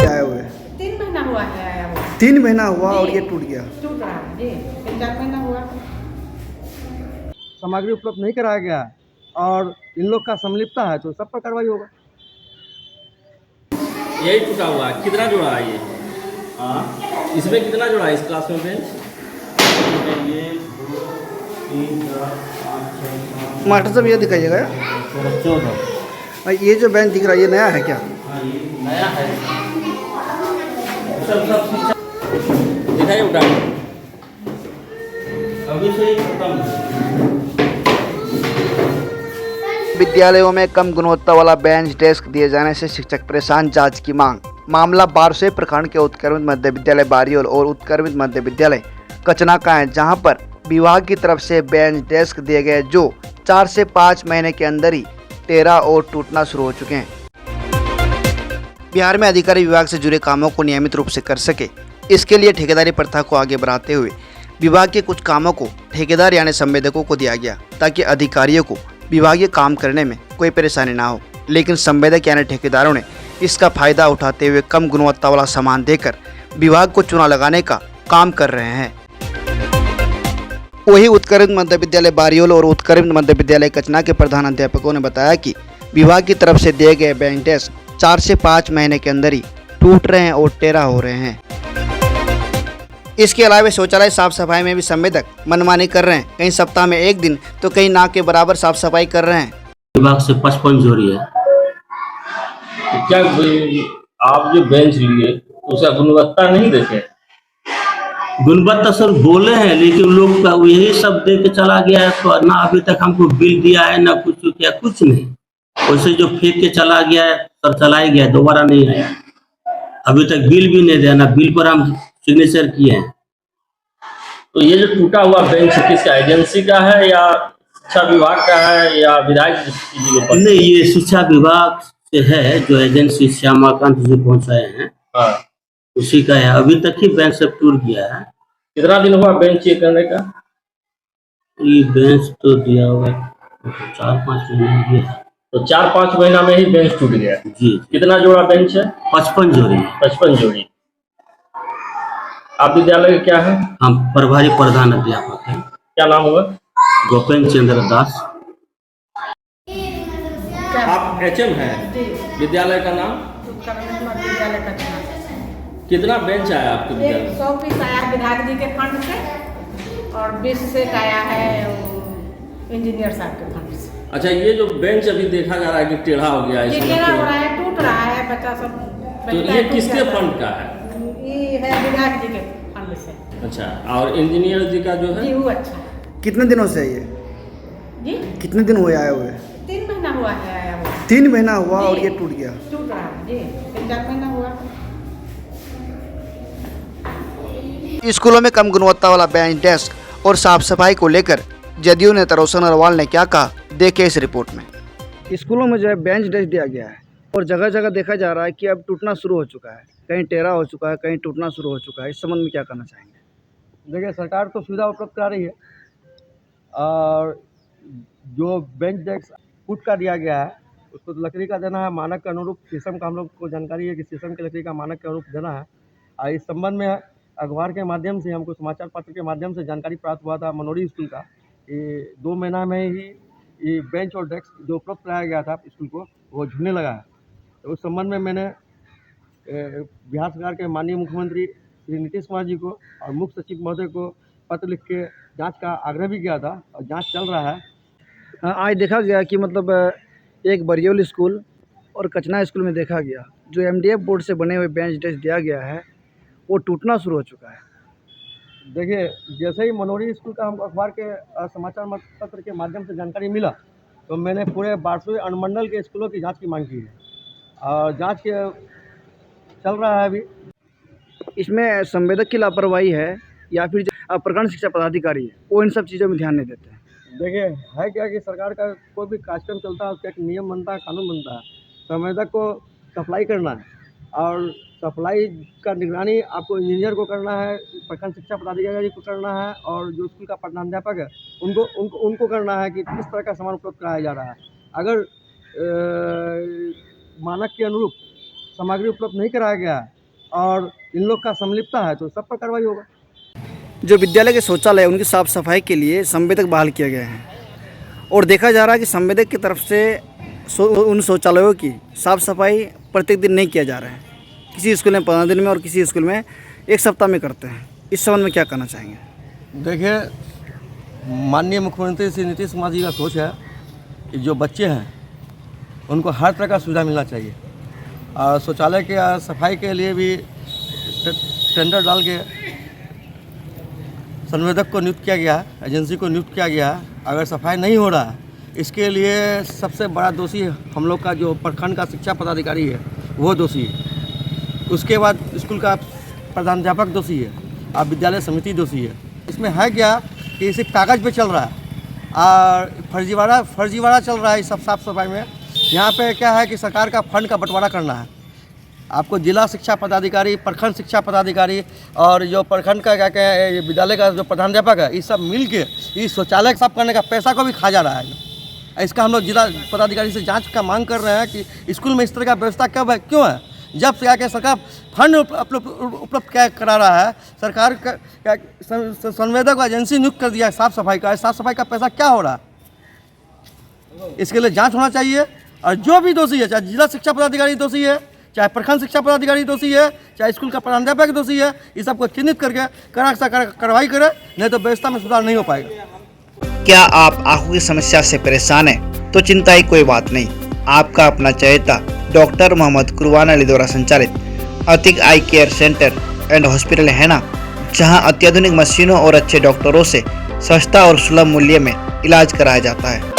आए हुए 3 महीना हुआ है आया हुआ। 3 महीना हुआ और जी। ये टूट गया। टूट रहा है जी, 3-4 महीना हुआ। सामग्री उपलब्ध नहीं कराया गया है और इन लोग का संलिप्तता है तो सब पर कार्रवाई होगा। यही टूटा हुआ है। कितना जोड़ा है ये? हाँ, इसमें कितना जोड़ा है इस क्लास में बेंच? ये 2, 3, 4, 5, 6, मास्टर साहब ये दिखाइएगा। 14। और ये जो बेंच दिख रहा है ये नया है क्या? हाँ, ये नया है। सब दिखाइए उठा के। अभी से ही खत्म है। विद्यालयों में कम गुणवत्ता वाला बेंच डेस्क दिए जाने से शिक्षक परेशान, जांच की मांग। मामला बारसोई प्रखंड के उत्क्रमित मध्य विद्यालय बारियोल और उत्क्रमित मध्य विद्यालय कचना का है, जहां पर विभाग की तरफ से बेंच डेस्क दिए गए जो 4 से 5 महीने के अंदर ही टेढ़ा और टूटना शुरू हो चुके हैं। बिहार में अधिकारी विभाग से जुड़े कामों को नियमित रूप से कर सके, इसके लिए ठेकेदारी प्रथा को आगे बढ़ाते हुए विभाग के कुछ कामों को ठेकेदार यानी संवेदकों को दिया गया, ताकि अधिकारियों को विभागीय काम करने में कोई परेशानी ना हो। लेकिन संवेदक यानी ठेकेदारों ने इसका फायदा उठाते हुए कम गुणवत्ता वाला सामान देकर विभाग को चूना लगाने का काम कर रहे हैं। वही उत्क्रमित मध्य विद्यालय बारियोल और उत्क्रमित मध्य विद्यालय कचना के प्रधान अध्यापकों ने बताया कि विभाग की तरफ से दिए गए बेंच डेस्क 4 से 5 महीने के अंदर ही टूट रहे हैं और टेढ़ा हो रहे हैं। इसके अलावा शौचालय साफ सफाई में भी संवेदक मनमानी कर रहे हैं, कहीं सप्ताह में 1 दिन तो कहीं ना के बराबर साफ सफाई कर रहे हैं। विभाग से 55 जोड़ी है। तो क्या आप जो बेंच लिए उसका गुणवत्ता नहीं देखे? गुणवत्ता सर बोले हैं लेकिन लोग का यही सब दे के चला गया है, तो ना अभी तक हमको बिल दिया है ना कुछ किया, कुछ नहीं। वैसे जो फेंक के चला गया है सर, चला ही गया, दोबारा नहीं आया। अभी तक बिल भी नहीं दिया, ना बिल पर हम सिग्नेचर किए हैं। तो ये जो टूटा हुआ बेंच किसका, एजेंसी का है या शिक्षा विभाग का है या विधायक जी के पास? नहीं, ये शिक्षा विभाग से है, जो एजेंसी श्यामाकांत जी पहुंचाए हैं। हाँ, उसी का है। अभी तक ही बेंच सब टूट गया है। कितना दिन हुआ बेंच ये करने का? ये बेंच तो दिया हुआ 4-5 महीने दिया। तो 4-5 महीना में ही बेंच टूट गया जी। कितना जोड़ा बेंच है? 55 जोड़ी। 55 जोड़ी। आप विद्यालय के क्या है? हम प्रभारी प्रधान अध्यापक हैं। क्या नाम हुआ? गोपेंद्र चंद्र दास। आप एचएम हैं? जी, विद्यालय का नाम? उत्क्रमित मध्य विद्यालय कचना। कितना बेंच आया आपके विद्यालय? 100 पीस आया विधायक जी के फंड से और 20 सेट आया है इंजीनियर साहब के फंड से। अच्छा, ये जो बेंच अभी देखा जा रहा है कि टेढ़ा हो गया है, ये इसमें टेढ़ा हो रहा है, टूट रहा है, बच्चा सब तो ये किसके फंड का है? ये है विधायक जी के फंड से। अच्छा, और इंजीनियर जी का जो है? जी वो अच्छा है। कितने दिनों से है ये? जी, कितने दिन हुए आए हुए? 3 महीना हुआ है आया हुआ। 3 महीना हुआ और जी। ये टूट गया। टूट रहा है जी, 3-4 महीना हुआ। स्कूलों में कम गुणवत्ता वाला बेंच डेस्क और साफ सफाई को लेकर जदयू नेता रोशन अग्रवाल ने क्या कहा, देखिए इस रिपोर्ट में। स्कूलों में जो है बेंच डेस्क दिया गया है और जगह जगह देखा जा रहा है कि अब टूटना शुरू हो चुका है, कहीं टेढ़ा हो चुका है, कहीं टूटना शुरू हो चुका है। इस संबंध में क्या कहना चाहेंगे? देखिए, सरकार तो सुविधा उपलब्ध करा रही है और जो बेंच डेस्क फुट का दिया गया है उसको तो लकड़ी का देना है, मानक के अनुरूप। शीशम का हम लोग को जानकारी है कि शीशम की लकड़ी का मानक के अनुरूप देना है। और इस संबंध में अखबार के माध्यम से हमको, समाचार पत्र के माध्यम से जानकारी प्राप्त हुआ था मनोरी स्कूल का कि 2 महीना में ही ये बेंच और डेस्क जो उपलब्ध कराया गया था स्कूल को वो झुकने लगा है। तो उस संबंध में मैंने बिहार सरकार के माननीय मुख्यमंत्री श्री नीतीश कुमार जी को और मुख्य सचिव महोदय को पत्र लिख के जांच का आग्रह भी किया था और जांच चल रहा है। आज देखा गया कि मतलब एक बरियोल स्कूल और कचना स्कूल में देखा गया जो एमडीएफ बोर्ड से बने हुए बेंच डेस्क दिया गया है वो टूटना शुरू हो चुका है। देखिए, जैसे ही मनोरी स्कूल का हमको अखबार के समाचार पत्र के माध्यम से जानकारी मिला तो मैंने पूरे बारसोई अनुमंडल के स्कूलों की जांच की मांग की है और जांच के चल रहा है अभी। इसमें संवेदक की लापरवाही है या फिर जो प्रखंड शिक्षा पदाधिकारी है वो इन सब चीज़ों में ध्यान नहीं देते हैं? देखिए, है क्या कि सरकार का कोई भी कार्यक्रम चलता है उसका एक नियम बनता है, कानून बनता है। संवेदक को सप्लाई करना है और सप्लाई का निगरानी आपको इंजीनियर को करना है, प्रखंड शिक्षा पदाधिकारी को करना है, और जो स्कूल का प्रधानाध्यापक है उनको करना है कि किस तरह का सामान उपलब्ध कराया जा रहा है। अगर मानक के अनुरूप सामग्री उपलब्ध नहीं कराया गया है और इन लोग का संलिप्तता है तो सब पर कार्रवाई होगा। जो विद्यालय के शौचालय उनकी साफ सफाई के लिए संवेदक बहाल किया गया है और देखा जा रहा है कि संवेदक की तरफ से उन शौचालयों की साफ सफाई प्रत्येक दिन नहीं किया जा रहा है। किसी स्कूल में 15 दिन में और किसी स्कूल में 1 सप्ताह में करते हैं। इस संबंध में क्या कहना चाहेंगे? देखिए, माननीय मुख्यमंत्री श्री नीतीश कुमार जी का सोच है कि जो बच्चे हैं उनको हर तरह का सुविधा मिलना चाहिए, और शौचालय के सफाई के लिए भी टेंडर डाल के संवेदक को नियुक्त किया गया है, एजेंसी को नियुक्त किया गया है। अगर सफाई नहीं हो रहा है, इसके लिए सबसे बड़ा दोषी हम लोग का जो प्रखंड का शिक्षा पदाधिकारी है वो दोषी है। उसके बाद स्कूल का प्रधानाध्यापक दोषी है और विद्यालय समिति दोषी है। इसमें है क्या कि इसे कागज़ पे चल रहा है और फर्जीवाड़ा चल रहा है इस सब साफ सफाई में। यहाँ पे क्या है कि सरकार का फंड का बंटवारा करना है। आपको जिला शिक्षा पदाधिकारी, प्रखंड शिक्षा पदाधिकारी और जो प्रखंड का क्या कहें विद्यालय का जो प्रधानाध्यापक है, ये सब मिल के इस शौचालय साफ करने का पैसा को भी खा जा रहा है। इसका हम लोग जिला पदाधिकारी से जांच का मांग कर रहे हैं कि स्कूल में इस तरह का व्यवस्था क्यों है। जब से आके सरकार फंड उपलब्ध क्या करा रहा है, सरकार का संवेदक को एजेंसी नियुक्त कर दिया है साफ सफाई का, साफ सफाई का पैसा क्या हो रहा है, इसके लिए जांच होना चाहिए। और जो भी दोषी है, चाहे जिला शिक्षा पदाधिकारी दोषी है, चाहे प्रखंड शिक्षा पदाधिकारी दोषी है, चाहे स्कूल का प्रधानाध्यापक दोषी है, इस सबको चिन्हित करके कार्रवाई करे, नहीं तो व्यवस्था में सुधार नहीं हो पाएगा। क्या आप आंखों की समस्या से परेशान हैं? तो चिंता ही कोई बात नहीं। आपका अपना चहेता डॉक्टर मोहम्मद कुरबान अली द्वारा संचालित अतिक आई केयर सेंटर एंड हॉस्पिटल है ना, जहां अत्याधुनिक मशीनों और अच्छे डॉक्टरों से सस्ता और सुलभ मूल्य में इलाज कराया जाता है।